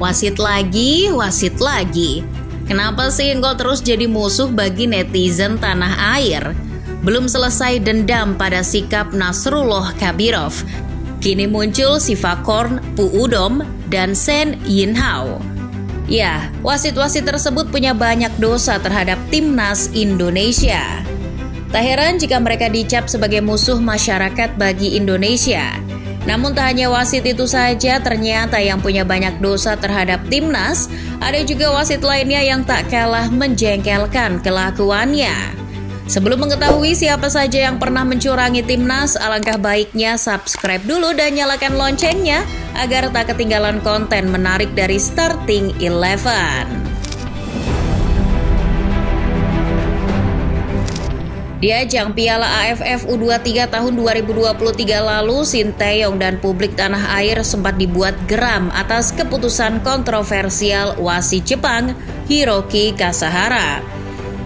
Wasit lagi, wasit lagi. Kenapa sih engkau terus jadi musuh bagi netizen tanah air? Belum selesai dendam pada sikap Nasrullah Kabirov. Kini muncul Sivakorn Puudom dan Sen Yinhao. Ya, wasit-wasit tersebut punya banyak dosa terhadap timnas Indonesia. Tak heran jika mereka dicap sebagai musuh masyarakat bagi Indonesia. Namun tak hanya wasit itu saja, ternyata yang punya banyak dosa terhadap timnas, ada juga wasit lainnya yang tak kalah menjengkelkan kelakuannya. Sebelum mengetahui siapa saja yang pernah mencurangi timnas, alangkah baiknya subscribe dulu dan nyalakan loncengnya agar tak ketinggalan konten menarik dari Starting 11. Di ajang Piala AFF U23 tahun 2023 lalu, Sinteyong dan publik tanah air sempat dibuat geram atas keputusan kontroversial wasit Jepang, Hiroki Kasahara.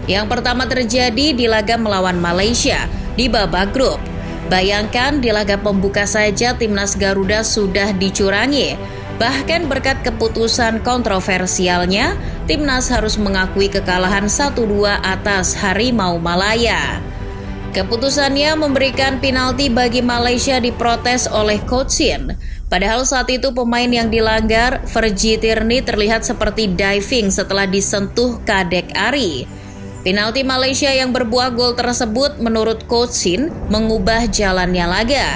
Yang pertama terjadi di laga melawan Malaysia di babak grup. Bayangkan di laga pembuka saja timnas Garuda sudah dicurangi. Bahkan berkat keputusan kontroversialnya, timnas harus mengakui kekalahan 1-2 atas Harimau Malaya. Keputusannya memberikan penalti bagi Malaysia diprotes oleh Coach Shin. Padahal saat itu pemain yang dilanggar, Fergie Tierney, terlihat seperti diving setelah disentuh Kadek Ari. Penalti Malaysia yang berbuah gol tersebut menurut Coach Shin mengubah jalannya laga.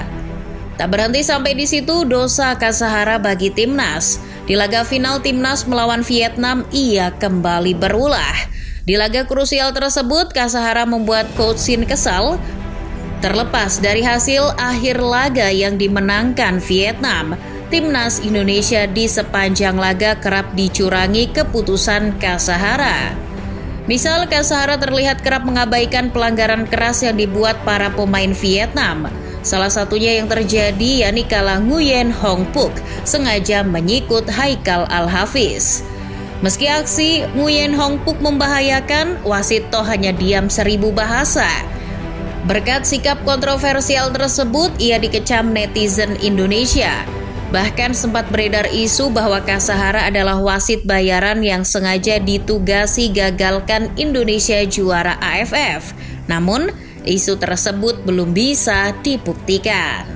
Tak berhenti sampai di situ dosa Kasahara bagi timnas. Di laga final timnas melawan Vietnam, ia kembali berulah. Di laga krusial tersebut, Kasahara membuat Coach Shin kesal. Terlepas dari hasil akhir laga yang dimenangkan Vietnam, timnas Indonesia di sepanjang laga kerap dicurangi keputusan Kasahara. Misal, Kasahara terlihat kerap mengabaikan pelanggaran keras yang dibuat para pemain Vietnam. Salah satunya yang terjadi yakni kala Nguyen Hong Phuc sengaja menyikut Haikal Al-Hafiz. Meski aksi Nguyen Hong Phuc membahayakan, wasit toh hanya diam 1000 bahasa. Berkat sikap kontroversial tersebut, ia dikecam netizen Indonesia. Bahkan sempat beredar isu bahwa Kasahara adalah wasit bayaran yang sengaja ditugasi gagalkan Indonesia juara AFF. Namun, isu tersebut belum bisa dibuktikan.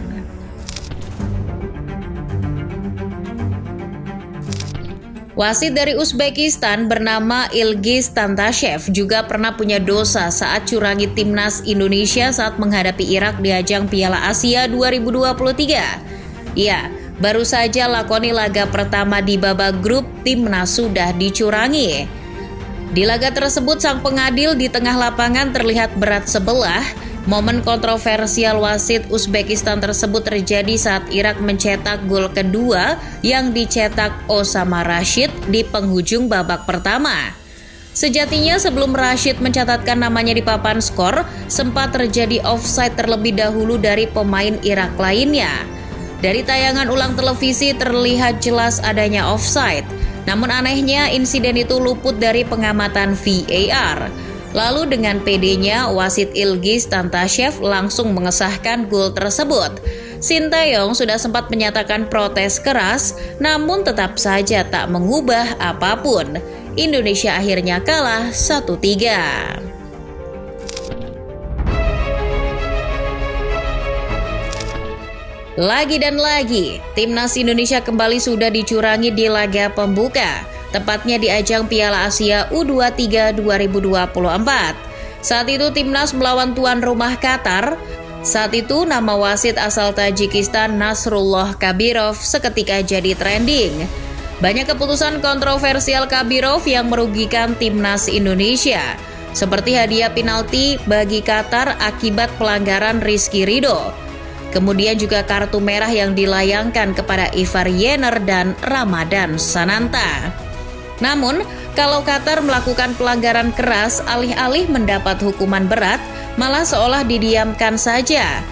Wasit dari Uzbekistan bernama Ilgiz Tantashev juga pernah punya dosa saat curangi timnas Indonesia saat menghadapi Irak di ajang Piala Asia 2023. Ya, baru saja lakoni laga pertama di babak grup, timnas sudah dicurangi. Di laga tersebut, sang pengadil di tengah lapangan terlihat berat sebelah. Momen kontroversial wasit Uzbekistan tersebut terjadi saat Irak mencetak gol kedua yang dicetak Osama Rashid di penghujung babak pertama. Sejatinya sebelum Rashid mencatatkan namanya di papan skor, sempat terjadi offside terlebih dahulu dari pemain Irak lainnya. Dari tayangan ulang televisi terlihat jelas adanya offside. Namun anehnya insiden itu luput dari pengamatan VAR. Lalu dengan pedenya, wasit Ilgiz Tantashev langsung mengesahkan gol tersebut. Sinteyong sudah sempat menyatakan protes keras, namun tetap saja tak mengubah apapun. Indonesia akhirnya kalah 1-3. Lagi dan lagi, timnas Indonesia kembali sudah dicurangi di laga pembuka, tepatnya di ajang Piala Asia U23 2024. Saat itu timnas melawan tuan rumah Qatar. Saat itu nama wasit asal Tajikistan Nasrullah Kabirov seketika jadi trending. Banyak keputusan kontroversial Kabirov yang merugikan timnas Indonesia, seperti hadiah penalti bagi Qatar akibat pelanggaran Rizky Ridho. Kemudian juga kartu merah yang dilayangkan kepada Ivar Yener dan Ramadan Sananta. Namun, kalau Qatar melakukan pelanggaran keras, alih-alih mendapat hukuman berat, malah seolah didiamkan saja.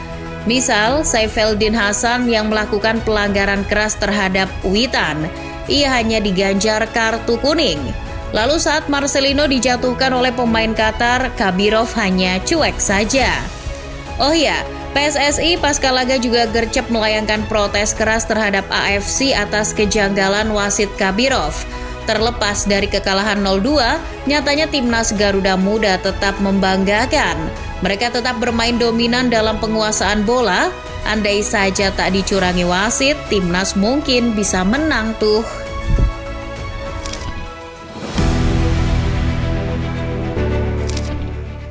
Misal, Saifeldin Hasan yang melakukan pelanggaran keras terhadap Witan, ia hanya diganjar kartu kuning. Lalu saat Marcelino dijatuhkan oleh pemain Qatar, Kabirov hanya cuek saja. Oh ya, PSSI pasca laga juga gercep melayangkan protes keras terhadap AFC atas kejanggalan wasit Kabirov. Terlepas dari kekalahan 0-2, nyatanya timnas Garuda Muda tetap membanggakan. Mereka tetap bermain dominan dalam penguasaan bola. Andai saja tak dicurangi wasit, timnas mungkin bisa menang tuh.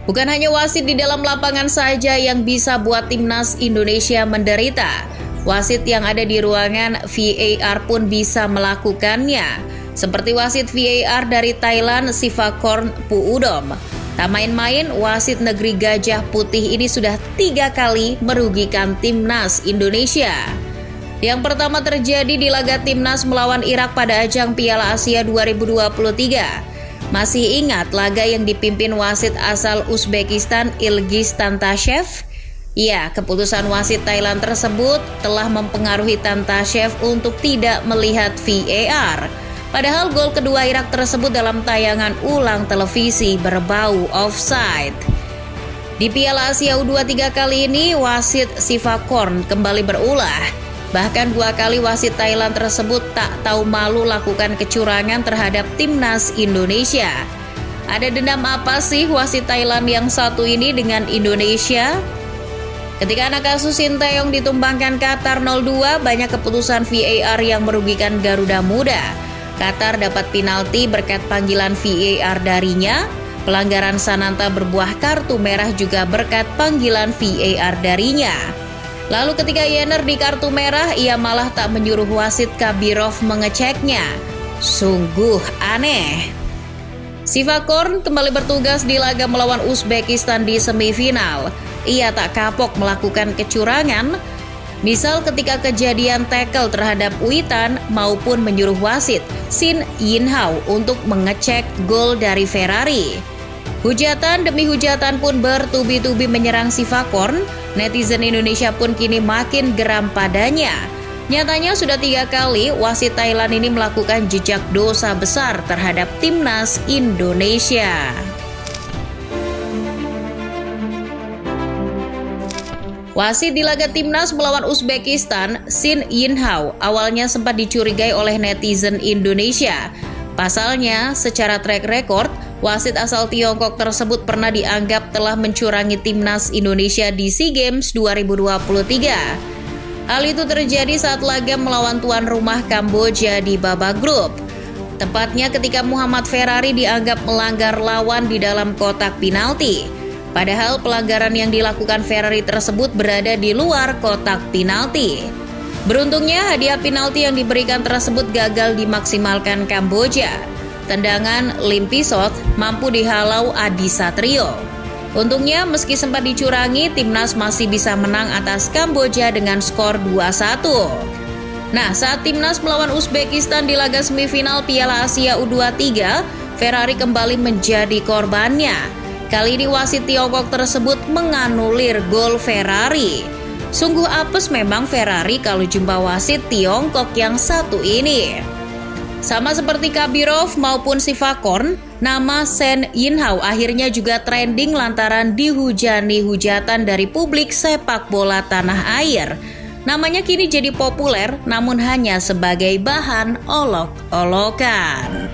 Bukan hanya wasit di dalam lapangan saja yang bisa buat timnas Indonesia menderita. Wasit yang ada di ruangan VAR pun bisa melakukannya. Seperti wasit VAR dari Thailand, Sivakorn Puudom. Tak main-main, wasit negeri Gajah Putih ini sudah 3 kali merugikan timnas Indonesia. Yang pertama terjadi di laga timnas melawan Irak pada ajang Piala Asia 2023. Masih ingat laga yang dipimpin wasit asal Uzbekistan Ilgiz Tantashev? Ya, keputusan wasit Thailand tersebut telah mempengaruhi Tantashev untuk tidak melihat VAR. Padahal gol kedua Irak tersebut dalam tayangan ulang televisi berbau offside. Di Piala Asia U23 kali ini, wasit Sivakorn kembali berulah. Bahkan 2 kali wasit Thailand tersebut tak tahu malu lakukan kecurangan terhadap timnas Indonesia. Ada dendam apa sih wasit Thailand yang satu ini dengan Indonesia? Ketika anak asuh Sinteyong ditumbangkan Qatar 0-2, banyak keputusan VAR yang merugikan Garuda Muda. Qatar dapat penalti berkat panggilan VAR darinya. Pelanggaran Sananta berbuah kartu merah juga berkat panggilan VAR darinya. Lalu ketika Yener di kartu merah, ia malah tak menyuruh wasit Kabirov mengeceknya. Sungguh aneh. Sivakorn kembali bertugas di laga melawan Uzbekistan di semifinal. Ia tak kapok melakukan kecurangan, misal ketika kejadian tackle terhadap Witan maupun menyuruh wasit Shin Yinhao untuk mengecek gol dari Ferrari. Hujatan demi hujatan pun bertubi-tubi menyerang Sivakorn. Netizen Indonesia pun kini makin geram padanya. Nyatanya sudah 3 kali wasit Thailand ini melakukan jejak dosa besar terhadap timnas Indonesia. Wasit di laga timnas melawan Uzbekistan, Shin Yinhao, awalnya sempat dicurigai oleh netizen Indonesia. Pasalnya, secara track record, wasit asal Tiongkok tersebut pernah dianggap telah mencurangi timnas Indonesia di SEA Games 2023. Hal itu terjadi saat laga melawan tuan rumah Kamboja di babak grup. Tepatnya ketika Muhammad Ferrari dianggap melanggar lawan di dalam kotak penalti. Padahal pelanggaran yang dilakukan Ferrari tersebut berada di luar kotak penalti. Beruntungnya hadiah penalti yang diberikan tersebut gagal dimaksimalkan Kamboja. Tendangan Lim Pisot mampu dihalau Adi Satrio. Untungnya meski sempat dicurangi, timnas masih bisa menang atas Kamboja dengan skor 2-1. Nah, saat timnas melawan Uzbekistan di laga semifinal Piala Asia U23, Ferrari kembali menjadi korbannya. Kali ini wasit Tiongkok tersebut menganulir gol Ferrari. Sungguh apes memang Ferrari kalau jumpa wasit Tiongkok yang satu ini. Sama seperti Kabirov maupun Sivakorn, nama Shin Yinhao akhirnya juga trending lantaran dihujani hujatan dari publik sepak bola tanah air. Namanya kini jadi populer namun hanya sebagai bahan olok-olokan.